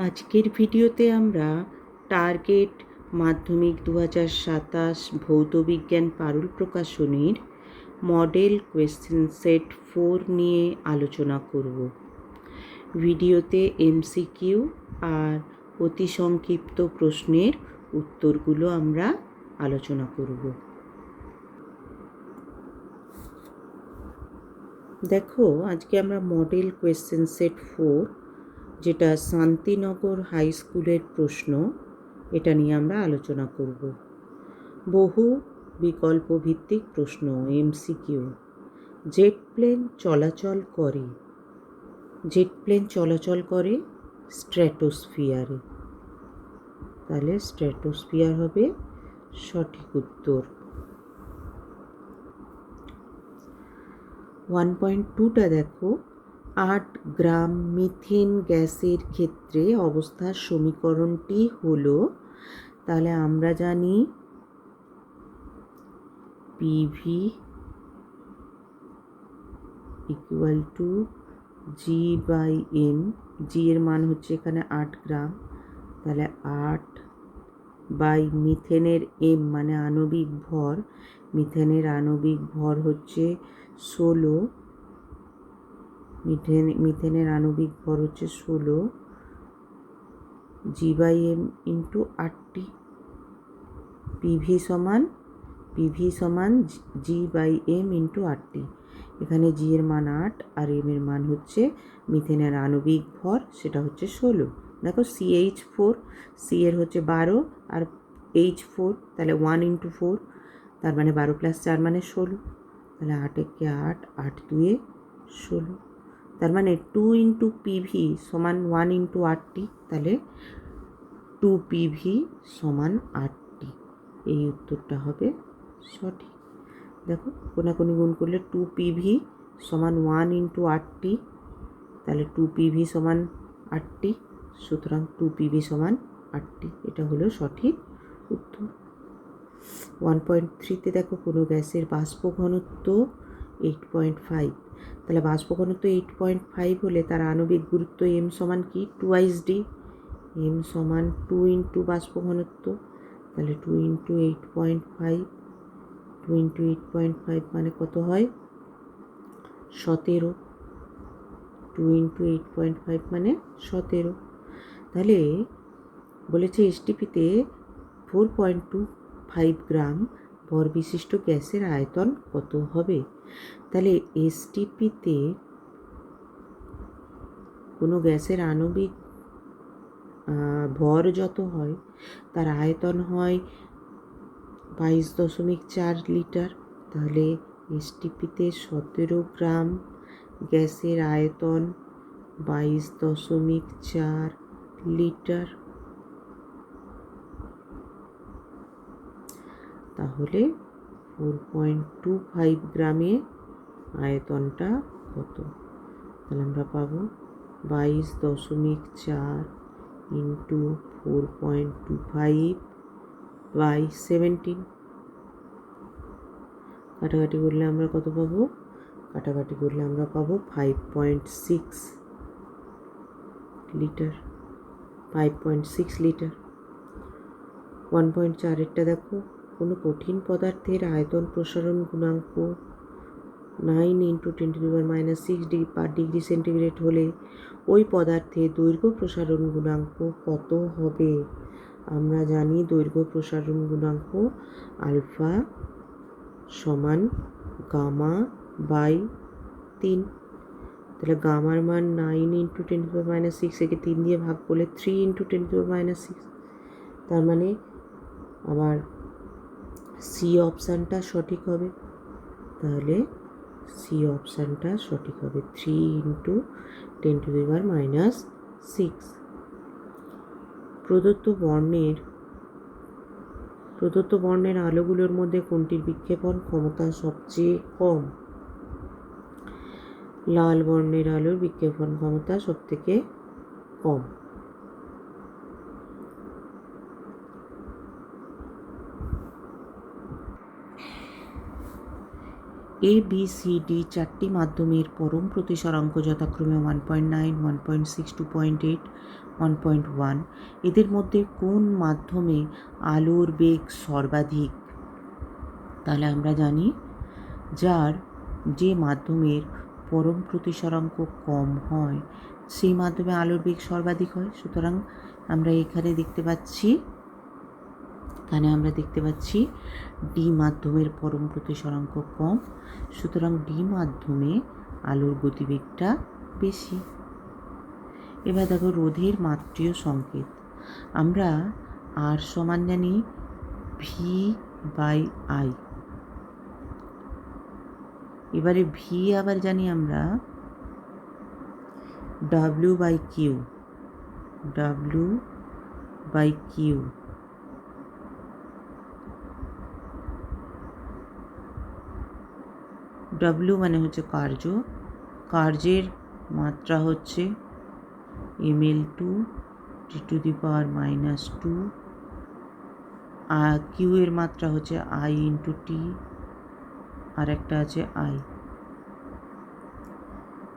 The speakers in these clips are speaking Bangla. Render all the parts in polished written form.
আজকের ভিডিওতে আমরা টার্গেট মাধ্যমিক 2027 ভৌতবিজ্ঞান পারুল প্রকাশনীর মডেল কোয়েশ্চেন সেট 4 নিয়ে আলোচনা করব। ভিডিওতে এমসিকিউ আর অতি সংক্ষিপ্ত প্রশ্নের উত্তরগুলো আমরা আলোচনা করব। দেখো, আজকে আমরা মডেল কোয়েশ্চেন সেট 4 যেটা শান্তিনগর হাই স্কুলের প্রশ্ন, এটা নিয়ে আমরা আলোচনা করব। বহু বিকল্প ভিত্তিক প্রশ্ন, এমসিকিউ। জেট প্লেন চলাচল করে স্ট্র্যাটোস্ফিয়ারে। তাহলে স্ট্র্যাটোস্ফিয়ার হবে সঠিক উত্তর। 1.2টা দেখো, 8 গ্রাম মিথেন গ্যাসের ক্ষেত্রে অবস্থার সমীকরণটি হলো, তাহলে আমরা জানি PV equal to G by M. G এর মান হচ্ছে এখানে 8 গ্রাম, তাহলে 8 বাই মিথেনের এম মানে আণবিক ভর। মিথেনের আণবিক ভর হচ্ছে 16, মিথেনের আণবিক ভর হচ্ছে 16, জি বাই এম ইন্টু 8টি। পিভি সমান জি বাই এম ইন্টু 8টি। এখানে জি এর মান 8 আর এম এর মান হচ্ছে মিথেনের আণবিক ভর, সেটা হচ্ছে 16। দেখো CH4, সি এর হচ্ছে 12 আর H4, তাহলে 1 ইন্টু 4, তার মানে 12 প্লাস 4 মানে 16। তাহলে 8 একে 8, 8 2 16, তার মানে 2 ইন্টু পিভি সমান 1 ইন্টু 8টি, তাহলে 2 পিভি সমান 8টি। এই উত্তরটা হবে সঠিক। দেখো, কোনাকুনি গুণ করলে 2 পিভি সমান 1 ইন্টু 8টি, তাহলে 2 পিভি সমান 8টি, সুতরাং 2 পিভি সমান 8টি। এটা হলো সঠিক উত্তর। 1.3তে দেখো, কোনো গ্যাসের বাষ্প ঘনত্ব 8.5। তাহলে বাষ্প ঘনত্ব 8.5 হলে তার আণবিক গুরুত্ব এম সমান কি? 2d। এম সমান 2 ইন্টু বাষ্প ঘনত্ব, তাহলে 2 ইন্টু 8.5, 2 ইন্টু 8.5 মানে কত হয়? 17। 2 ইন্টু 8.5 মানে 17। তাহলে বলেছে এসটিপিতে 4.25 গ্রাম ভর বিশিষ্ট গ্যাসের আয়তন কত হবে? তাহলে এসটিপিতে কোনো গ্যাসের আণবিক ভর যত হয় তার আয়তন হয় 22.4 লিটার। তাহলে এসটিপিতে 17 গ্রাম গ্যাসের আয়তন 22.4 লিটার। তাহলে 4.25 গ্রামে আয়তনটা কত? তাহলে আমরা পাবো 22.4 ইন্টু 4.25 বাই 17। কাটাকাটি করলে আমরা কত পাবো? কাটাকাটি করলে আমরা পাবো 5.6 লিটার। 5.6 লিটার। 1.4এরটা দেখো, কোনো কঠিন পদার্থের আয়তন প্রসারণ গুণাঙ্ক 9 ইন্টু 10⁻⁶ পার ডিগ্রি সেন্টিগ্রেড হলে ওই পদার্থের দৈর্ঘ্য প্রসারণ গুণাঙ্ক কত হবে? আমরা জানি দৈর্ঘ্য প্রসারণ গুণাঙ্ক আলফা সমান গামা বাই 3। তাহলে গামার মান 9 ইন্টু 10⁻⁶, একে 3 দিয়ে ভাগ করলে 3 ইন্টু 10⁻⁶। তার মানে আমার সি অপশানটা সঠিক হবে। তাহলে সি অপশানটা সঠিক হবে, 3 ইন্টু 10⁻⁶। প্রদত্ত বর্ণের আলোগুলোর মধ্যে কোনটির বিক্ষেপণ ক্ষমতা সবচেয়ে কম? লাল বর্ণের আলোর বিক্ষেপণ ক্ষমতা সবথেকে কম। এ বি সি ডি চারটি মাধ্যমের পরম প্রতিসরাঙ্ক যথাক্রমে 1.9, 1.6, 2.8, 1.1। এদের মধ্যে কোন মাধ্যমে আলোর বেগ সর্বাধিক? তাহলে আমরা জানি যে মাধ্যমের পরম প্রতিসরাঙ্ক কম হয় সেই মাধ্যমে আলোর বেগ সর্বাধিক হয়। সুতরাং আমরা এখানে দেখতে পাচ্ছি ডি মাধ্যমের পরম প্রতিসরাঙ্ক কম, সুতরাং ডি মাধ্যমে আলোর গতিবেগটা বেশি। এবার দেখো রোধের মাত্রীয় সংকেত। আমরা আর সমান জানি V/I। এবারে ভি আবার জানি আমরা W/Q। W মানে হচ্ছে কার্যের মাত্রা হচ্ছে mL2 T⁻², আর কিউ এর মাত্রা হচ্ছে I/T, আর একটা আছে I।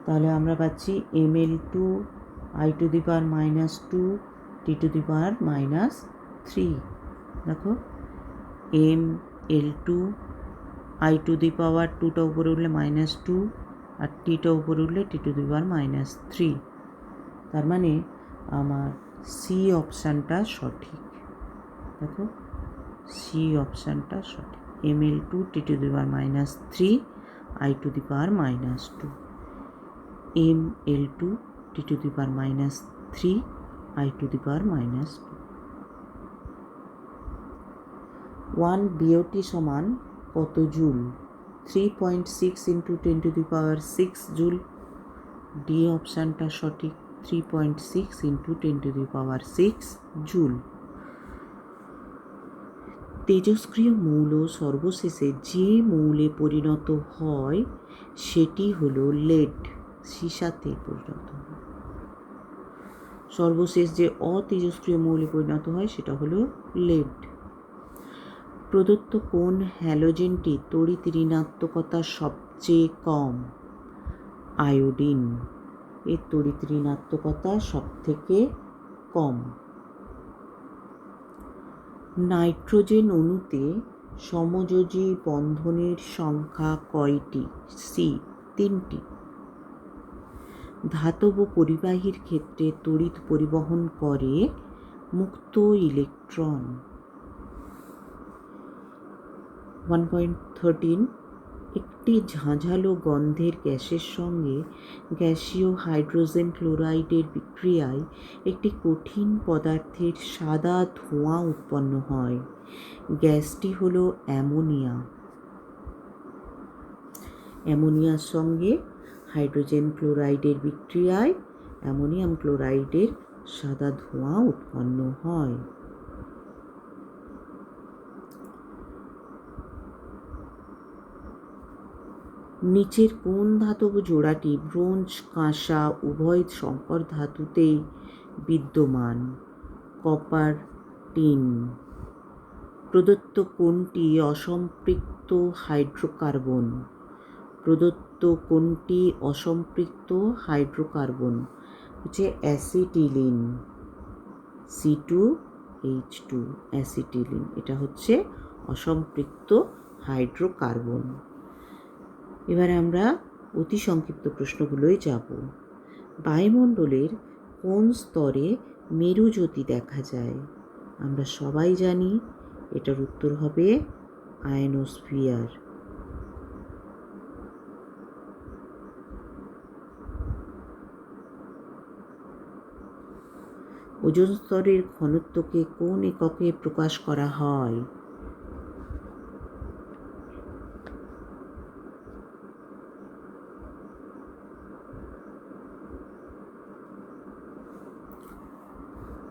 তাহলে আমরা পাচ্ছি mL2 I⁻², T⁻3। দেখো mL2 I⁻²টা উপরে উঠলে -2 আর টিটা উপরে উঠলে T⁻3। তার মানে আমার সি অপশানটা সঠিক। দেখো সি অপশানটা সঠিক, mL2 T⁻3 I⁻², mL2 T⁻3 I⁻²। 1 BOT সমান কত জুল? 3.6 × 10⁶ জুল। ডি অপশানটা সঠিক, 3.6 × 10⁶ জুল। তেজস্ক্রিয় মৌল সর্বশেষে যে মৌলে পরিণত হয় সেটি হলো লেড, সীসাতে পরিণত হয়। সর্বশেষ যে অতেজস্ক্রিয় মৌলে পরিণত হয় সেটা হলো লেড। প্রদত্ত কোন হ্যালোজেনটি তড়িৎ ঋণাত্মকতা সবচেয়ে কম? আয়োডিন, এর তড়িৎ ঋণাত্মকতা সবথেকে কম। নাইট্রোজেন অণুতে সমযোজী বন্ধনের সংখ্যা কয়টি? সি 3টি। ধাতব পরিবাহীর ক্ষেত্রে তড়িৎ পরিবহন করে মুক্ত ইলেকট্রন। 1.13 একটি ঝাঁঝালো গন্ধের গ্যাসের সঙ্গে গ্যাসীয় হাইড্রোজেন ক্লোরাইডের বিক্রিয়ায় একটি কঠিন পদার্থের সাদা ধোঁয়া উৎপন্ন হয়। গ্যাসটি হলো অ্যামোনিয়া। অ্যামোনিয়ার সঙ্গে হাইড্রোজেন ক্লোরাইডের বিক্রিয়ায় অ্যামোনিয়াম ক্লোরাইডের সাদা ধোঁয়া উৎপন্ন হয়। নিচের কোন ধাতব জোড়াটি ব্রোঞ্জ কাঁসা উভয় সংকর ধাতুতেই বিদ্যমান? Copper tin. প্রদত্ত কোনটি অসম্পৃক্ত হাইড্রোকার্বন? হচ্ছে অ্যাসিটিলিন, C2H2 অ্যাসিটিলিন। এটা হচ্ছে অসম্পৃক্ত হাইড্রোকার্বন। এবারে আমরা অতি সংক্ষিপ্ত প্রশ্নগুলোয় যাব। বায়ুমণ্ডলের কোন স্তরে মেরুজ্যোতি দেখা যায়? আমরা সবাই জানি এটার উত্তর হবে আয়নোস্ফিয়ার। ওজোন স্তরের ঘনত্বকে কোন এককে প্রকাশ করা হয়?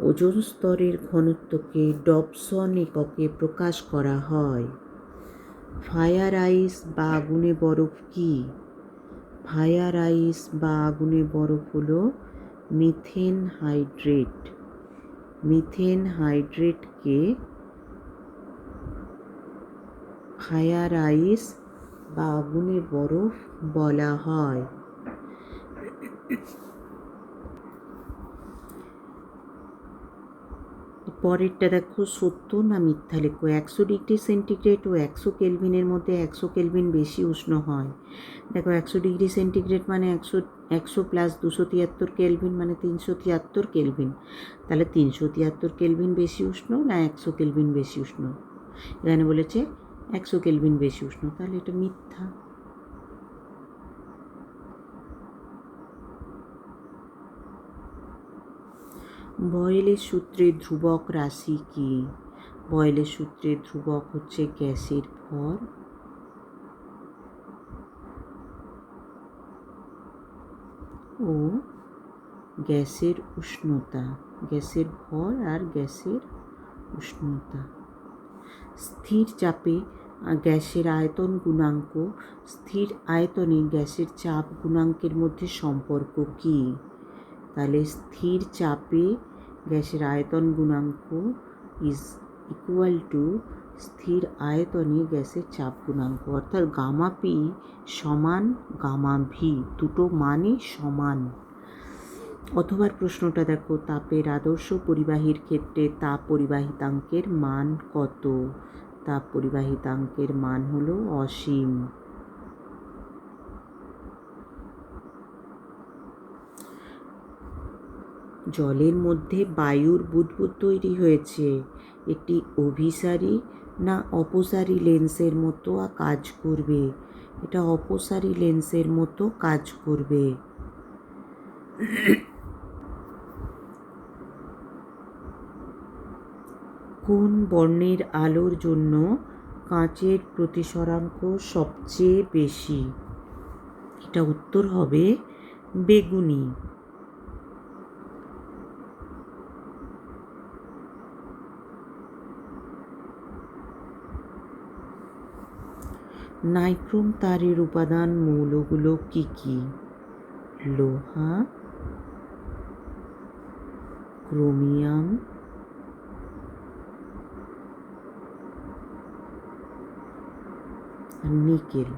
ওজোন স্তরের ঘনত্বকে ডবসন এককে প্রকাশ করা হয়। ফায়ার আইস বা আগুনে বরফ কি? ফায়ার আইস বা আগুনে বরফ হলো মিথেন হাইড্রেট। মিথেন হাইড্রেটকে ফায়ার আইস বা আগুনের বরফ বলা হয়। পরেরটা দেখো, সত্য না মিথ্যা লেখো। 100°C ও 100 কেলভিনের মধ্যে 100 কেলভিন বেশি উষ্ণ হয়। দেখো 100°C মানে 100 প্লাস 273 কেলভিন মানে 373 কেলভিন। তাহলে 373 কেলভিন বেশি উষ্ণ না 100 কেলভিন বেশি উষ্ণ? এখানে বলেছে 100 কেলভিন বেশি উষ্ণ, তাহলে এটা মিথ্যা। বয়েলের সূত্রের ধ্রুবক রাশি কি? বয়েলের সূত্রের ধ্রুবক হচ্ছে গ্যাসের ভর ও গ্যাসের উষ্ণতা। গ্যাসের ভর আর গ্যাসের উষ্ণতা। স্থির চাপে গ্যাসের আয়তন গুণাঙ্ক, স্থির আয়তনে গ্যাসের চাপ গুণাঙ্কের মধ্যে সম্পর্ক কি? তাহলে স্থির চাপে গ্যাসের আয়তন গুণাঙ্ক ইজ ইকুয়াল টু স্থির আয়তনে গ্যাসের চাপ গুণাঙ্ক, অর্থাৎ গামা পি সমান গামা ভি, দুটো মানই সমান। অথবা প্রশ্নটা দেখো, তাপের আদর্শ পরিবাহীর ক্ষেত্রে তাপ পরিবাহিতাঙ্কের মান কত? তাপ পরিবাহিতাঙ্কের মান হলো অসীম। জলের মধ্যে বায়ুর বুদবুদ তৈরি হয়েছে, একটি অভিসারী না অপসারী লেন্সের মতো কাজ করবে? এটা অপসারী লেন্সের মতো কাজ করবে। কোন বর্ণের আলোর জন্য কাঁচের প্রতিসরাঙ্ক সবচেয়ে বেশি? এটা উত্তর হবে বেগুনি। নাইক্রোম তারের উপাদান মৌলগুলো কি কি? লোহা, ক্রোমিয়াম, নিকেল।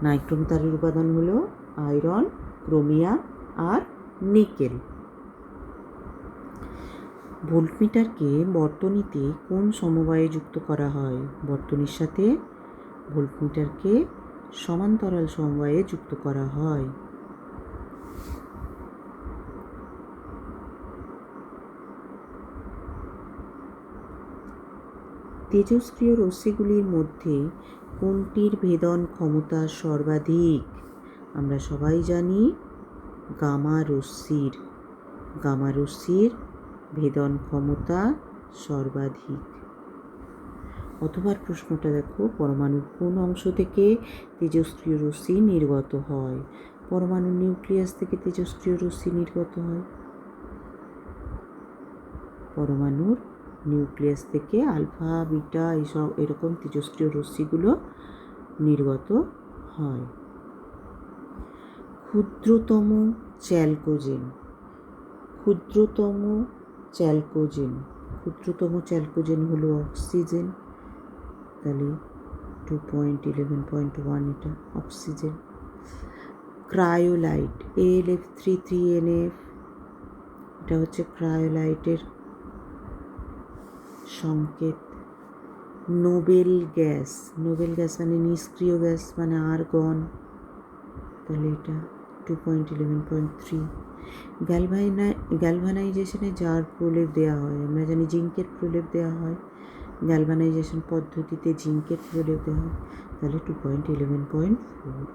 নাইক্রোম তারের উপাদান হলো আয়রন, ক্রোমিয়াম আর নিকেল। ভোল্টমিটারকে বর্তনীতে কোন সমবায়ে যুক্ত করা হয়? বর্তনীর সাথে ভোল্টমিটারকে সমান্তরাল সমবায়ে যুক্ত করা হয়। তেজস্ক্রিয় রশ্মিগুলির মধ্যে কোনটির ভেদন ক্ষমতা সর্বাধিক? আমরা সবাই জানি গামা রশ্মির। গামা রশ্মির ভেদন ক্ষমতা সর্বাধিক। অথবা প্রশ্নটা দেখো, পরমাণুর কোন অংশ থেকে তেজস্ক্রিয় রশ্মি নির্গত হয়? পরমাণুর নিউক্লিয়াস থেকে তেজস্ক্রিয় রশ্মি নির্গত হয়। পরমাণুর নিউক্লিয়াস থেকে আলফা, বিটা এইসব এরকম তেজস্ক্রিয় রশ্মিগুলো নির্গত হয়। ক্ষুদ্রতম চ্যালকোজেন। ক্ষুদ্রতম চ্যালকোজেন। ক্ষুদ্রতম চ্যালকোজেন হলো অক্সিজেন। তাহলে 2.11.1 এটা অক্সিজেন। ক্রায়োলাইট AlF33NF, এটা হচ্ছে ক্রায়োলাইটের সংকেত। Nobel gas. নোবেল গ্যাস মানে নিষ্ক্রিয় গ্যাস মানে আর্গন, তাহলে এটা 2.11.3। গ্যালভানাইজেশনে যার প্রলেপ দেওয়া হয়, আমরা জানি জিঙ্কের প্রলেপ দেওয়া হয়। গ্যালভানাইজেশন পদ্ধতিতে জিঙ্কের প্রলেপ দেওয়া হয়, তাহলে 2.11.4।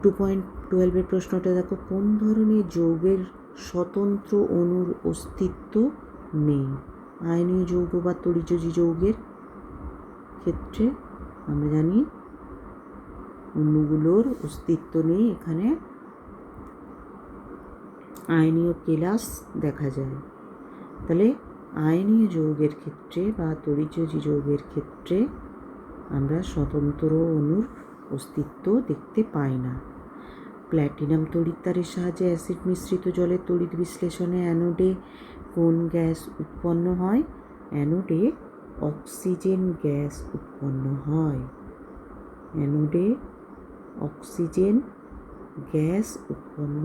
2.12 প্রশ্নটা দেখো, কোন ধরনের যৌগের স্বতন্ত্র অণুর অস্তিত্ব নেই? আয়নীয় যৌগ বা তড়িৎযোজী যৌগের ক্ষেত্রে আমরা জানি অণুগুলোর অস্তিত্ব নেই, এখানে আয়নীয় কেলাস দেখা যায়। তাহলে আয়নীয় যৌগের ক্ষেত্রে বা তড়িৎযোজী যৌগের ক্ষেত্রে আমরা স্বতন্ত্র অণুর অস্তিত্ব দেখতে পাই না। প্ল্যাটিনাম তড়িৎতারের সাহায্যে অ্যাসিড মিশ্রিত জলের তড়িৎ বিশ্লেষণে অ্যানোডে কোন গ্যাস উৎপন্ন হয়? অ্যানোডে অক্সিজেন গ্যাস উৎপন্ন হয়। অ্যানোডে অক্সিজেন গ্যাস উৎপন্ন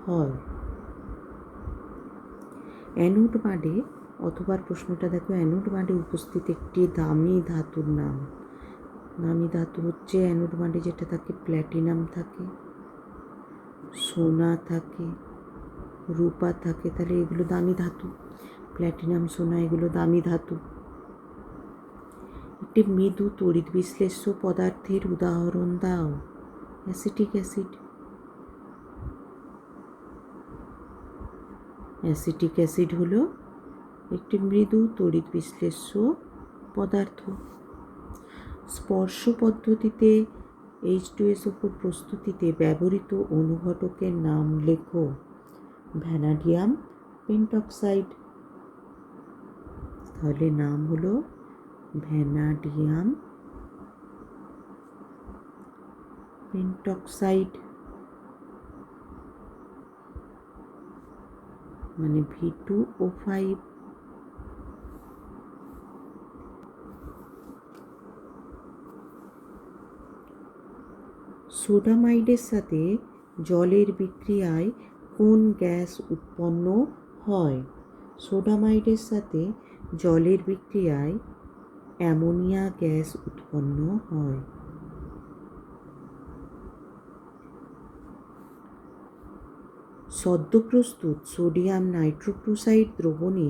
হয়। অ্যানোড বাডে অথবা প্রশ্নটা দেখো, অ্যানোড বাডে উপস্থিত একটি দামি ধাতুর নাম। দামি ধাতু হচ্ছে অ্যানোড বাডে যেটা থাকে, প্ল্যাটিনাম থাকে, সোনা থাকে, রূপা থাকে। তাহলে এগুলো দামি ধাতু। প্ল্যাটিনাম, সোনা এগুলো দামি ধাতু। একটি মৃদু তড়িৎ বিশ্লেষ্য পদার্থের উদাহরণ দাও। Acetic acid. অ্যাসিটিক অ্যাসিড হলো একটি মৃদু তড়িৎ বিশ্লেষ্য পদার্থ। স্পর্শ পদ্ধতিতে H2SO4 প্রস্তুতিতে ব্যবহৃত অনুঘটকের নাম লেখো। Vanadium pentoxide. তাহলে নাম হলো ভ্যানাডিয়াম পেন্টক্সাইড, মানে V2O5। সোডামাইডের সাথে জলের বিক্রিয়ায় কোন গ্যাস উৎপন্ন হয়? সোডামাইডের সাথে জলের বিক্রিয়ায় অ্যামোনিয়া গ্যাস উৎপন্ন হয়। সদ্যপ্রস্তুত সোডিয়াম নাইট্রোক্লোরাইড দ্রবণে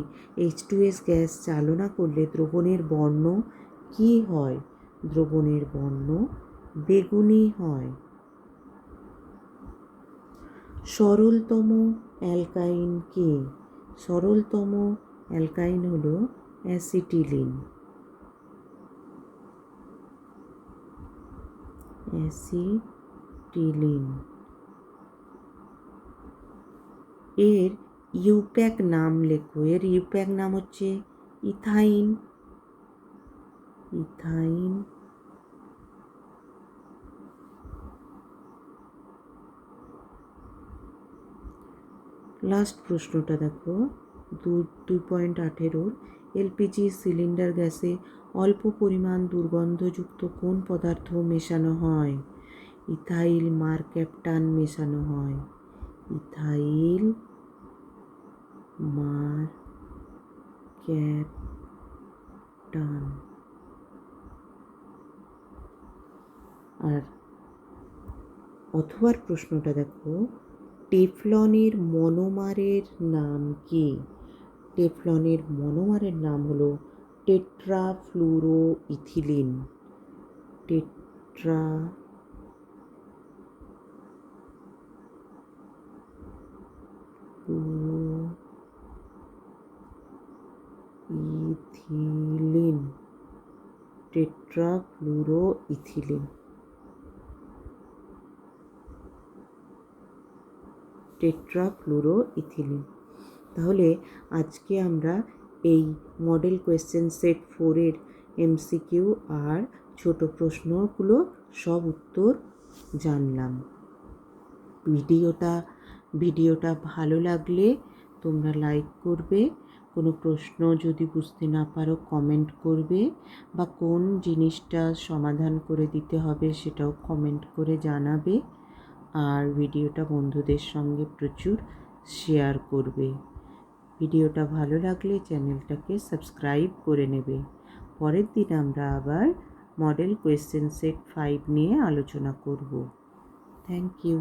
H2S গ্যাস চালনা করলে দ্রবণের বর্ণ কী হয়? দ্রবণের বর্ণ বেগুনি হয়। সরলতম অ্যালকাইন কে? সরলতম অ্যালকাইন হলো অ্যাসিটিলিন। অ্যাসিটিলিন। এর ইউপ্যাক নাম লেখো। এর ইউপ্যাক নাম হচ্ছে ইথাইন। ইথাইন। লাস্ট প্রশ্নটা দেখো, 2.18 এলপিজি সিলিন্ডার গ্যাসে অল্প পরিমাণ দুর্গন্ধযুক্ত কোন পদার্থ মেশানো হয়? ইথাইল মারক্যাপটান মেশানো হয়। ইথাইল মারক্যাপটান। আর অথবার প্রশ্নটা দেখো, টেফলনের মনোমারের নাম কি? টেফলনের মনোমারের নাম হলো টেট্রাফ্লুরোইথিলিন। টেট্রাফ্লুরোইথিলিন। টেট্রাফ্লুরোইথিলিন। টেট্রাফ্লুরোইথিলিন। তাহলে আজকে আমরা এই মডেল কোয়েশ্চেন সেট 4-এর MCQ আর ছোট প্রশ্নগুলো সব উত্তর জানলাম। ভিডিওটা ভালো লাগলে তোমরা লাইক করবে। কোনো প্রশ্ন যদি বুঝতে না পারো কমেন্ট করবে, বা কোন জিনিসটা সমাধান করে দিতে হবে সেটাও কমেন্ট করে জানাবে। আর ভিডিওটা বন্ধুদের সঙ্গে প্রচুর শেয়ার করবে। ভিডিওটা ভালো লাগলে চ্যানেলটাকে সাবস্ক্রাইব করে নেবে। পরের দিন আমরা আবার মডেল কোয়েশ্চেন সেট 5 নিয়ে আলোচনা করব। Thank you.